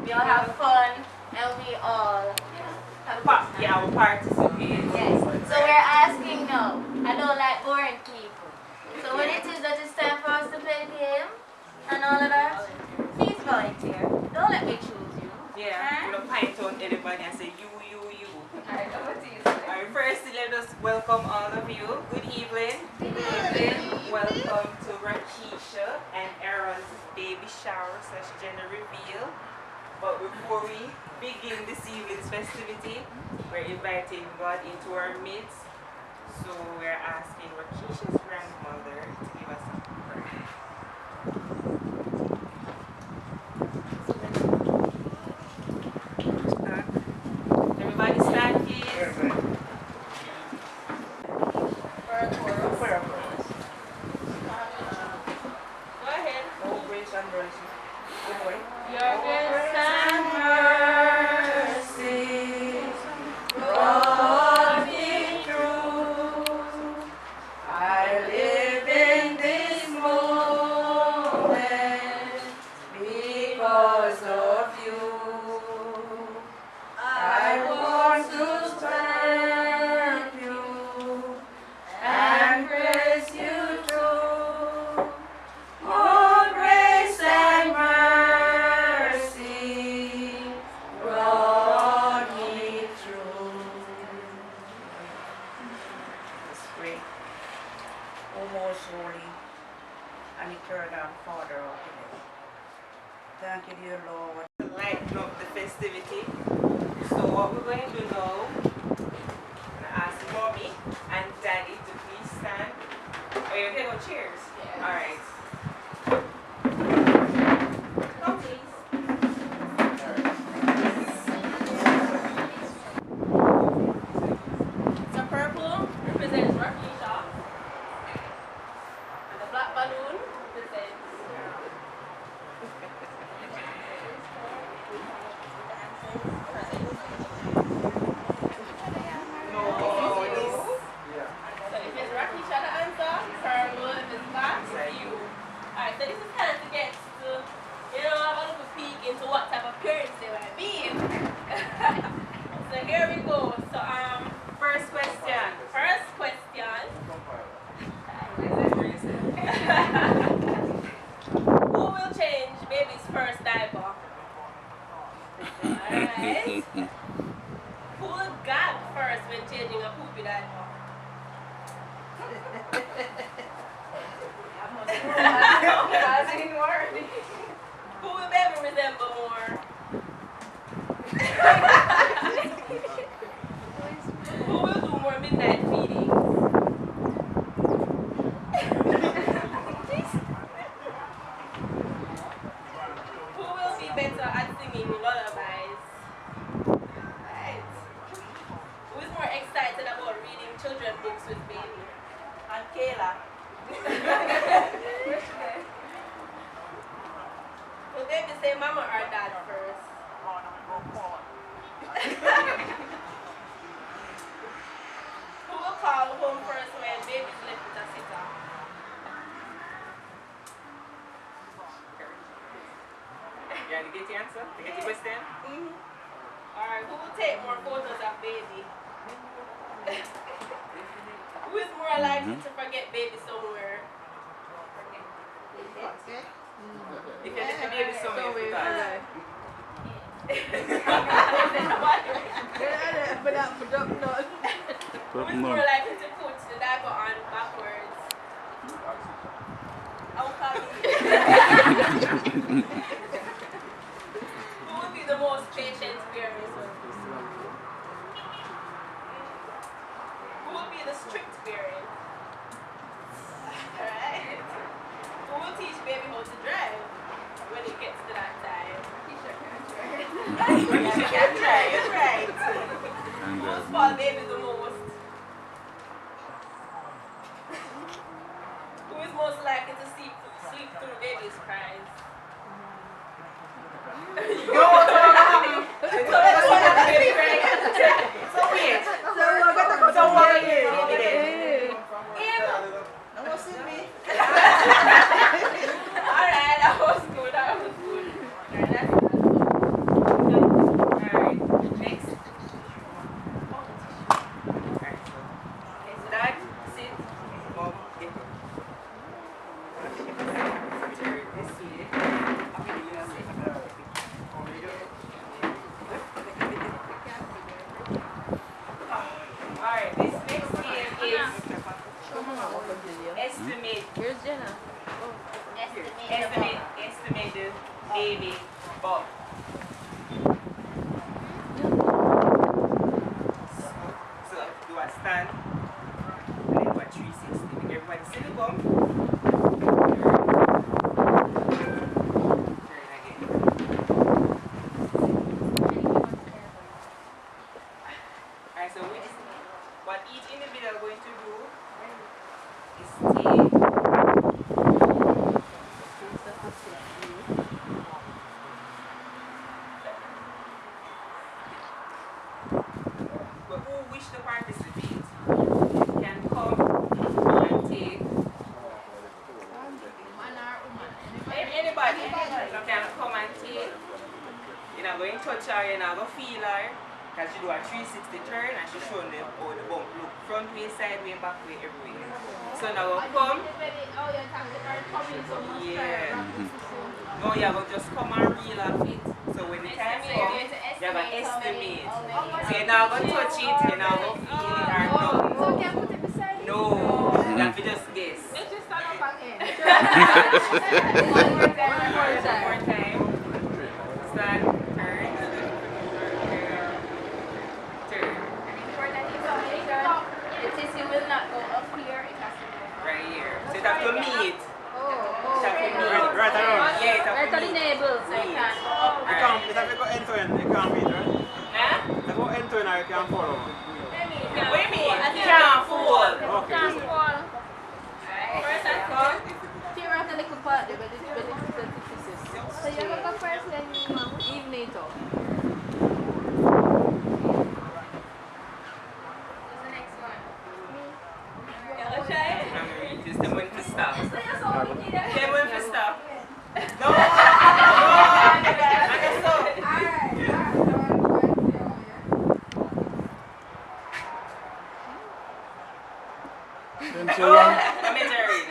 we all have fun, and we all have a good time. Yeah, we participate. Yes. So we're asking now. I don't like boring people. So when it is that it's time for us to play the game and all of that, please volunteer. Don't let me choose you. Yeah, we don't point out anybody and say you. Alright, over to you. Alright, first let us welcome all of you. Good evening. Good evening. Welcome to Roxeisha and Erron's baby shower / gender reveal. But before we begin this evening's festivity, we're inviting God into our midst. So we're asking Roxeisha's grandmother to give us a prayer. Everybody stand, please. Go ahead. Oh, grace and mercy. Good boy. Your grace and mercy brought me through. I live in this moment because of you. I want to thank you and praise you too. Your grace and mercy brought me through. Let's pray. O most holy and eternal Father of heaven. Thank you, dear Lord. Lighten up the festivity. So what we're going to do now, I'm going to ask Mommy and Daddy to please stand. Are you okay with chairs? Yeah. Alright. Come please. So purple represents Roxeisha, and the black balloon represents No. So if it's Roxeisha the answer, purple if it's black, it's you. Alright, so this is kind of to get to, have a little peek into what type of parents they might be. So here we go. So First question. first question. Who will change baby's first diaper? Alright. Who will gag first when changing a poopy diaper? Who will baby resemble more? Who will do more midnight feeding? Who will be better at singing lullabies? Right. Who is more excited about reading children's books with baby? And Kayla. Will baby say mama or dad first? Who will call home first when baby's left with a sitter? You want to get the answer? To get the question? Alright, who will take more photos of baby? Who is more likely to forget baby somewhere? If you let the baby somewhere, you forgot. Who is more likely to put the diaper on backwards? Who will be the most patient parent? Who will be the strict parent? Alright. Who will teach baby how to drive when it gets to that time? Teacher can't drive. Teacher can't drive, you're right. Who will spoil baby the most? Who is most likely to sleep through baby's cries? Go on. So let's go to the baby crying. So wait. So what are you doing? Alright, that was good. Alright, that's good. But so do a stand and then do a 360. Make everybody see the bum. Turn again. Alright, so what each individual are going to do is take but who wish to participate can come and take anybody can come and take. You're not going to touch her, you're not going to feel her. Because she do a 360 turn and she showing them how the bump look. Front way, side way, back way, everywhere. So now we'll come. Yeah. No, you're going to just come and reel off it. So when the time comes, you're going to estimate. So you're not going to touch it, you're not going to feel it or nothing. So can I put it beside? No, you have to just guess. Let's just stand up again. One more time. Stand, turn. It says you will not go up here, it has to go Right here. So you have to meet. It have to meet. Right around. Yeah, it have Right to on the meet. navel. so you can't go up. You can't, it have to go end to end. You can't beat, right? Huh? You go end to end or you can't follow. What do you mean? You can't fool. Okay. Can't fall. First and come. Tear out the little part there, but it's pieces. So you're going to go first, then evening talk. Who's the next one? Yeah, let's try it. Just them when to stop. So you're so wicked, eh? Them when to stop. No! No! I guess so. Then so long. Come in, Jerry.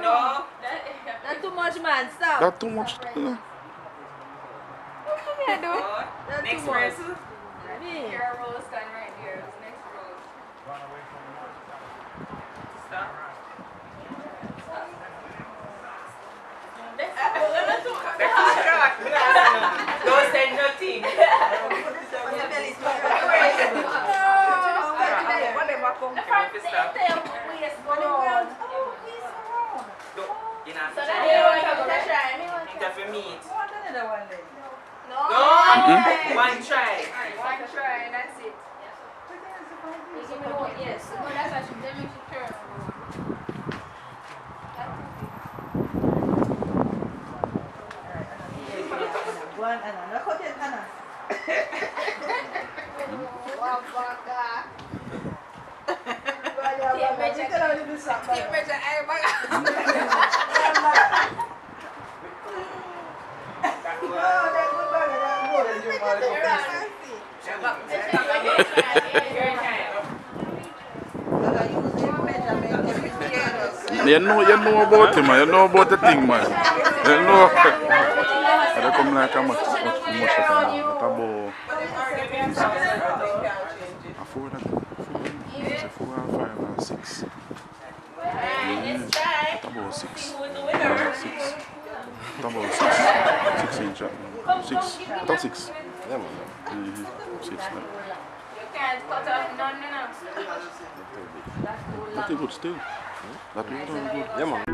No. Not too much, man. Stop. That's too much. What come here, do? No. That's Next too much. person. Me. Your roll stand right here. Who's next roll? Stop. Let's go. They're too short. Don't say nothing. The front, the tail, waist, go round. Don't. You know, So then you want to try. you have to meet. No. No! One try. One try, that's it. You give me one, yes. No, that's what she then you should turn. You know about him, man. You know about the thing, man. You know. I don't come like how much of them, but about four and five and six. Let's try. About six. See who's the winner. Six. About six. 6 inch. Six. About six. Yeah, man. 6. You can't cut off none, no. That is good still. That is good. Yeah, man.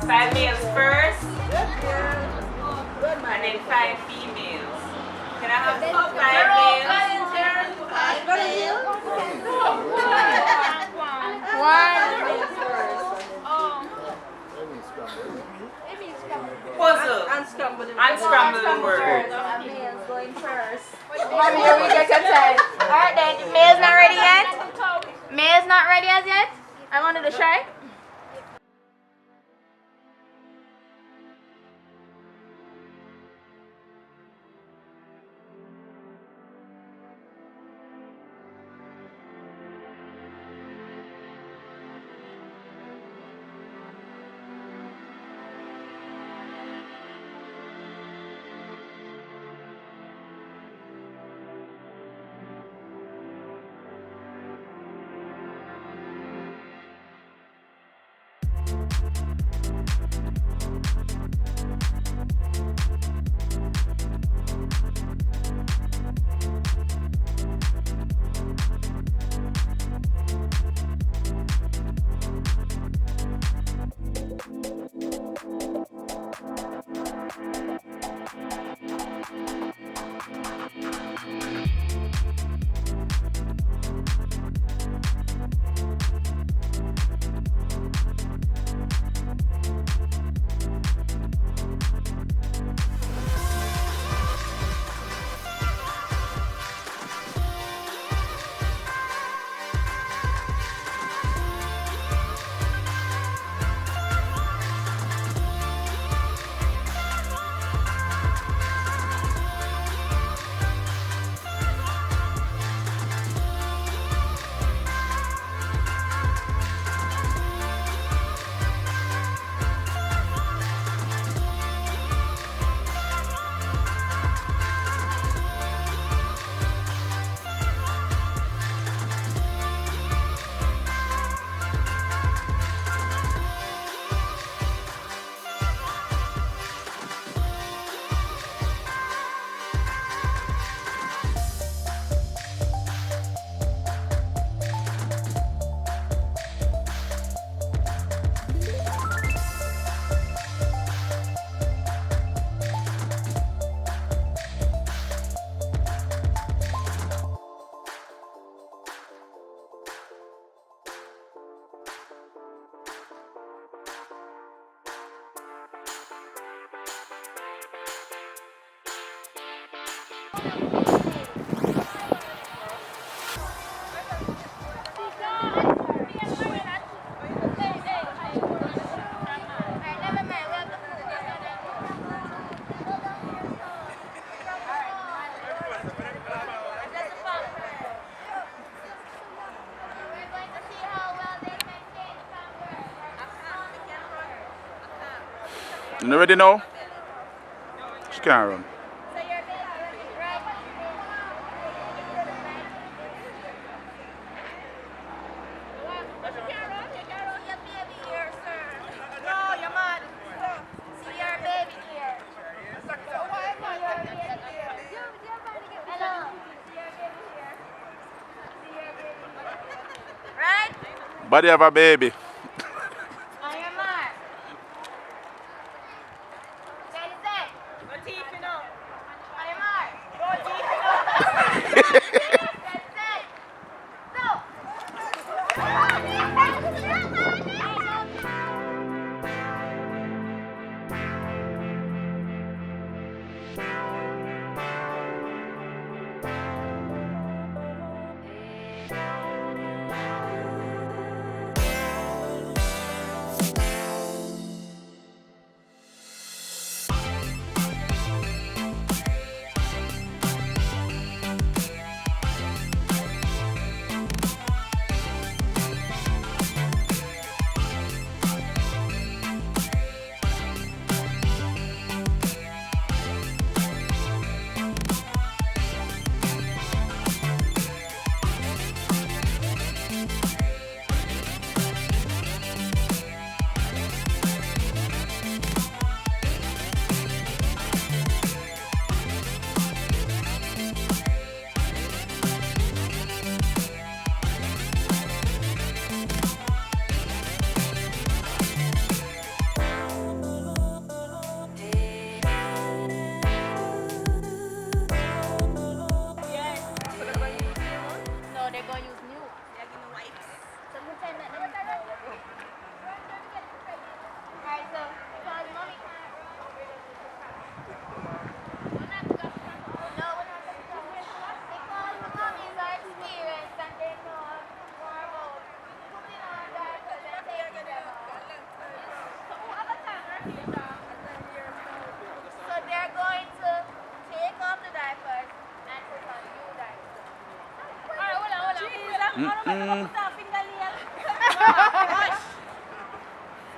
5 males first, and then 5 females. Can I have 5 males? Puzzle. Unscramble the word. Males going first. Mommy, we get your time. Alright then, male's not ready yet? Male's not ready as yet? I wanted to try. You ready now? She can't run. Body have a baby. So they're going to take off the diapers and put on new diapers. Alright, hold on.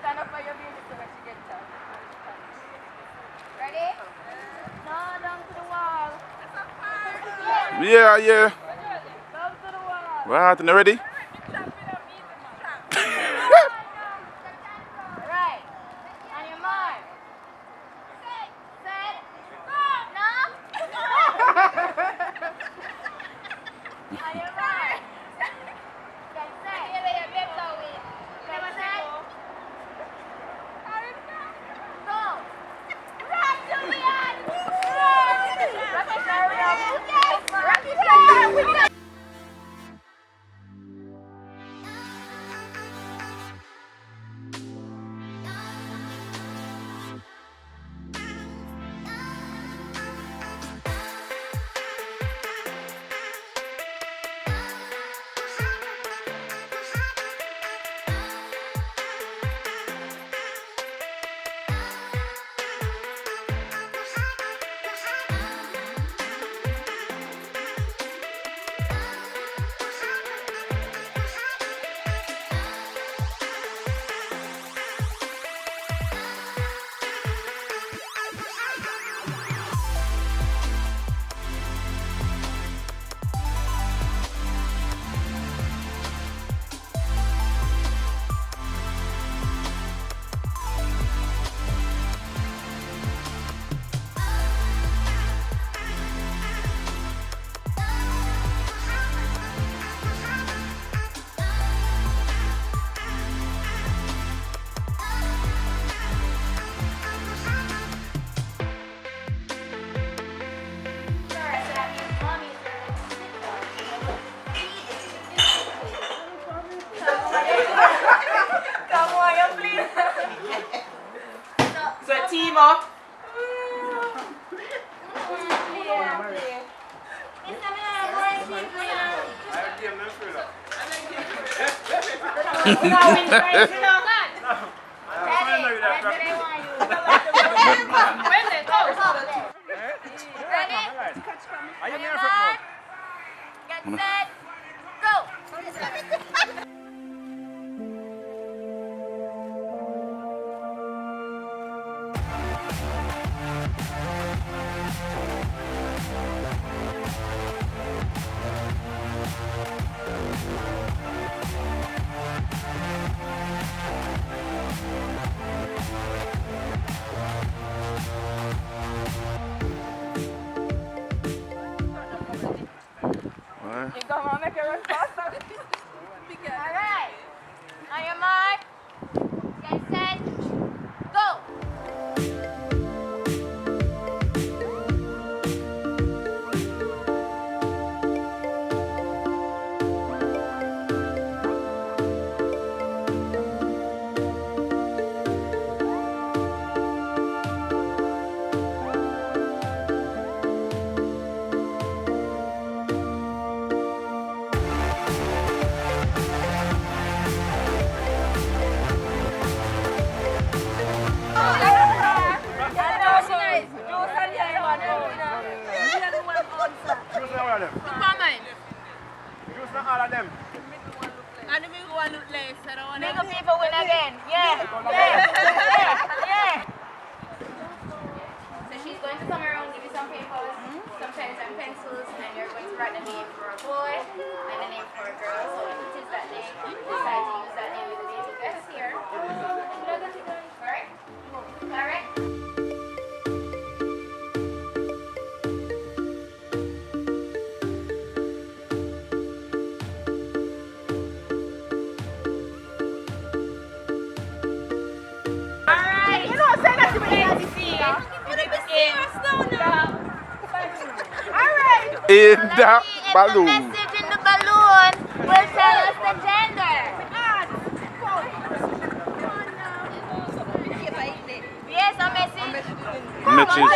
Stand up for your baby so that she gets up. Ready? No, down to the wall. Yeah. Down to the wall. What? You ready? Right. On your mark. Set. No. On your mark. Get set. Get set. Go. Run, Julian. Roxeisha. Come on, you please. So team up. Are you near football? Get set. Go. Alright. On your mark. Get set. Go. Choose not all of them. Choose not all of them. Make a people win again. Yeah. So she's going to come around, give you some papers, some pens and pencils, and then you're going to write the name for a boy and the name for a girl. So if it is that name, decide to use that name with the baby guest here. Alright? Alright? In that balloon. The message in the balloon will tell us the gender. Yes, a message. Message.